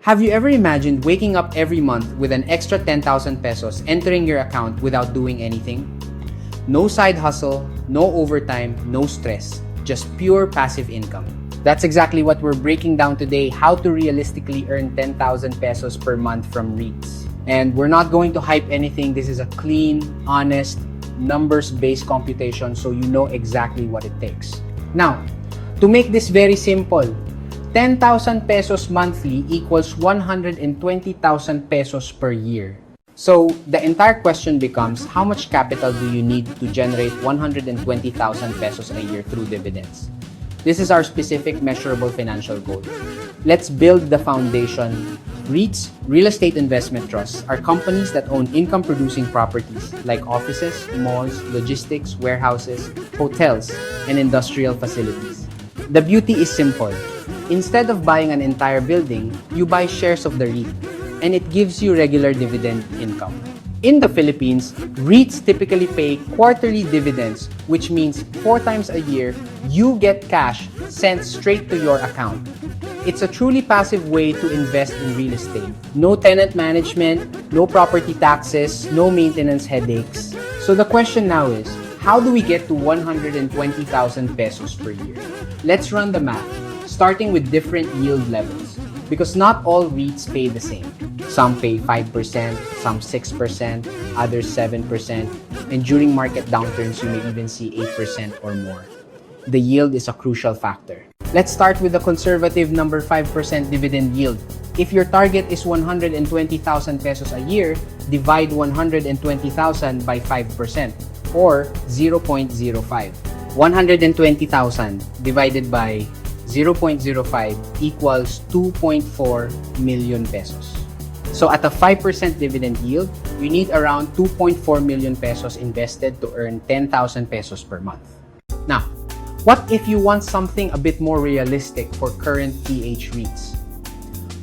Have you ever imagined waking up every month with an extra 10,000 pesos entering your account without doing anything? No side hustle, no overtime, no stress, just pure passive income. That's exactly what we're breaking down today, how to realistically earn 10,000 pesos per month from REITs. And we're not going to hype anything. This is a clean, honest, numbers-based computation so you know exactly what it takes. Now, to make this very simple, 10,000 pesos monthly equals 120,000 pesos per year. So, the entire question becomes, how much capital do you need to generate 120,000 pesos a year through dividends? This is our specific measurable financial goal. Let's build the foundation. REITs, real estate investment trusts, are companies that own income-producing properties like offices, malls, logistics, warehouses, hotels, and industrial facilities. The beauty is simple. Instead of buying an entire building, you buy shares of the REIT, and it gives you regular dividend income. In the Philippines, REITs typically pay quarterly dividends, which means 4 times a year, you get cash sent straight to your account. It's a truly passive way to invest in real estate. No tenant management, no property taxes, no maintenance headaches. So the question now is, how do we get to 120,000 pesos per year? Let's run the math, starting with different yield levels. Because not all REITs pay the same. Some pay 5%, some 6%, others 7%, and during market downturns, you may even see 8% or more. The yield is a crucial factor. Let's start with the conservative number 5% dividend yield. If your target is 120,000 pesos a year, divide 120,000 by 5%, or 0.05. 120,000 divided by 0.05 equals 2.4 million pesos. So at a 5% dividend yield, you need around 2.4 million pesos invested to earn 10,000 pesos per month. Now, what if you want something a bit more realistic for current PH REITs?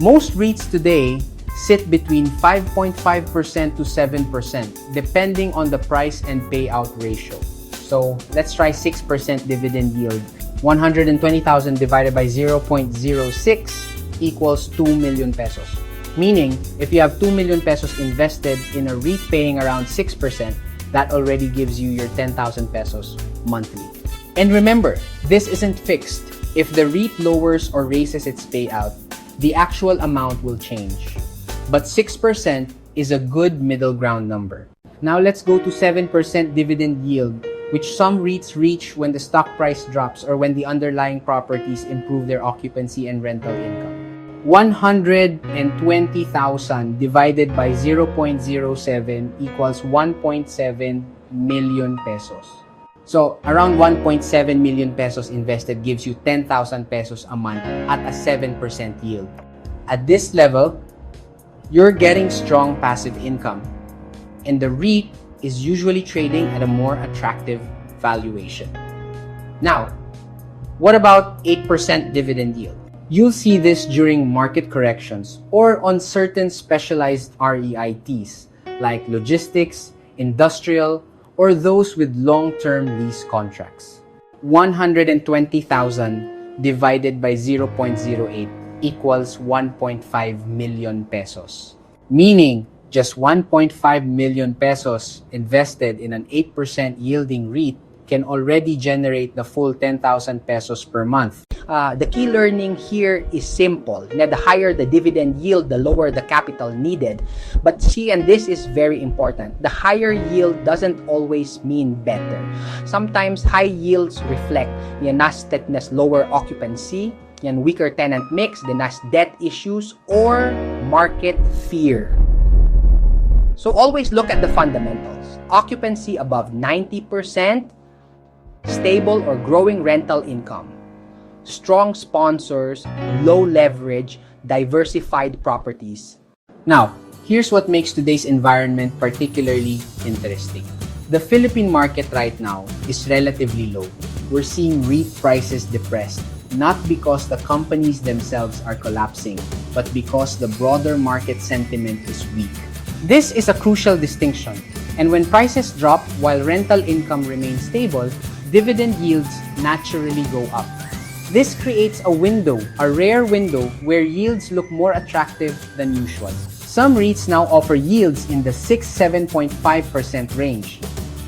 Most REITs today sit between 5.5% to 7% depending on the price and payout ratio. So let's try 6% dividend yield. 120,000 divided by 0.06 equals 2 million pesos. Meaning, if you have 2 million pesos invested in a REIT paying around 6%, that already gives you your 10,000 pesos monthly. And remember, this isn't fixed. If the REIT lowers or raises its payout, the actual amount will change. But 6% is a good middle ground number. Now let's go to 7% dividend yield, which some REITs reach when the stock price drops or when the underlying properties improve their occupancy and rental income. 120,000 divided by 0.07 equals 1.7 million pesos. So, around 1.7 million pesos invested gives you 10,000 pesos a month at a 7% yield. At this level, you're getting strong passive income, and the REIT is usually trading at a more attractive valuation. Now, what about 8% dividend yield? You'll see this during market corrections or on certain specialized REITs like logistics, industrial, or those with long-term lease contracts. 120,000 divided by 0.08 equals 1.5 million pesos. Meaning, just 1.5 million pesos invested in an 8% yielding REIT can already generate the full 10,000 pesos per month. The key learning here is simple. Now, the higher the dividend yield, the lower the capital needed. But see, and this is very important, the higher yield doesn't always mean better. Sometimes high yields reflect nas lower occupancy, weaker tenant mix, debt issues, or market fear. So always look at the fundamentals. Occupancy above 90%, stable or growing rental income, strong sponsors, low leverage, diversified properties. Now, here's what makes today's environment particularly interesting. The Philippine market right now is relatively low. We're seeing REIT prices depressed, not because the companies themselves are collapsing, but because the broader market sentiment is weak. This is a crucial distinction, and when prices drop while rental income remains stable, dividend yields naturally go up. This creates a window, a rare window, where yields look more attractive than usual. Some REITs now offer yields in the 6-7.5% range,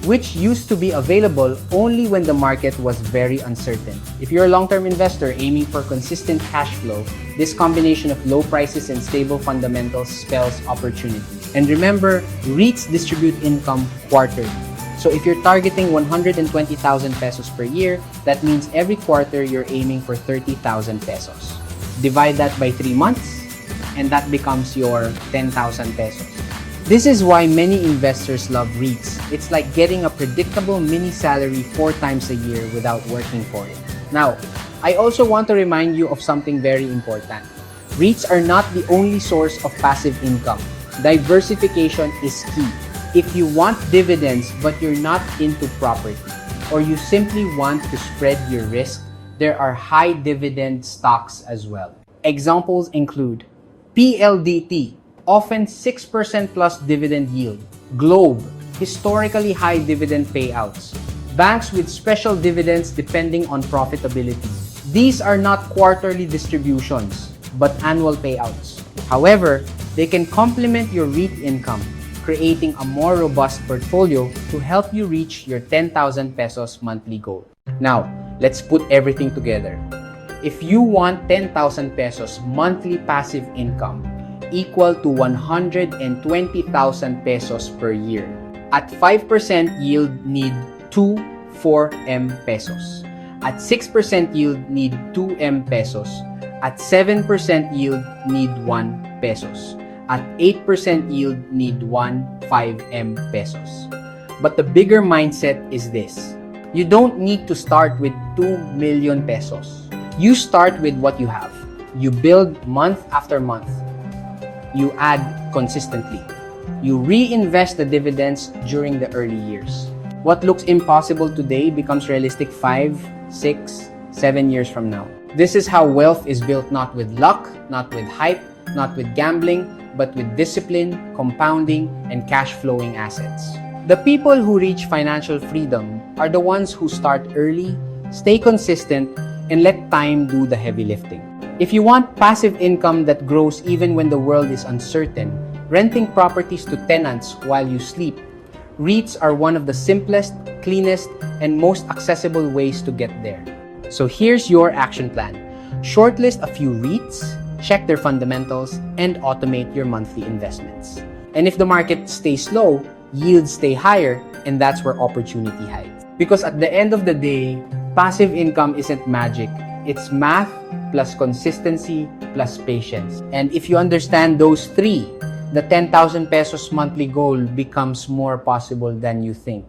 which used to be available only when the market was very uncertain. If you're a long-term investor aiming for consistent cash flow, this combination of low prices and stable fundamentals spells opportunity. And remember, REITs distribute income quarterly. So if you're targeting 120,000 pesos per year, that means every quarter you're aiming for 30,000 pesos. Divide that by 3 months, and that becomes your 10,000 pesos. This is why many investors love REITs. It's like getting a predictable mini salary 4 times a year without working for it. Now, I also want to remind you of something very important. REITs are not the only source of passive income. Diversification is key. If you want dividends but you're not into property, or you simply want to spread your risk, there are high dividend stocks as well. Examples include PLDT, often 6% plus dividend yield. Globe, historically high dividend payouts. Banks with special dividends depending on profitability. These are not quarterly distributions, but annual payouts. However, they can complement your REIT income, creating a more robust portfolio to help you reach your 10,000 pesos monthly goal. Now, let's put everything together. If you want 10,000 pesos monthly passive income equal to 120,000 pesos per year, at 5% yield need 4M pesos. At 6% yield need 2M pesos. At 7% yield need 1 pesos. At 8% yield need 5M pesos. But the bigger mindset is this. You don't need to start with 2 million pesos. You start with what you have. You build month after month. You add consistently. You reinvest the dividends during the early years. What looks impossible today becomes realistic 5, 6, 7 years from now. This is how wealth is built, not with luck, not with hype, not with gambling, but with discipline, compounding, and cash flowing assets. The people who reach financial freedom are the ones who start early, stay consistent, and let time do the heavy lifting. If you want passive income that grows even when the world is uncertain, renting properties to tenants while you sleep, REITs are one of the simplest, cleanest, and most accessible ways to get there. So here's your action plan. Shortlist a few REITs, check their fundamentals, and automate your monthly investments. And if the market stays low, yields stay higher, and that's where opportunity hides. Because at the end of the day, passive income isn't magic. It's math plus consistency plus patience. And if you understand those three, the 10,000 pesos monthly goal becomes more possible than you think.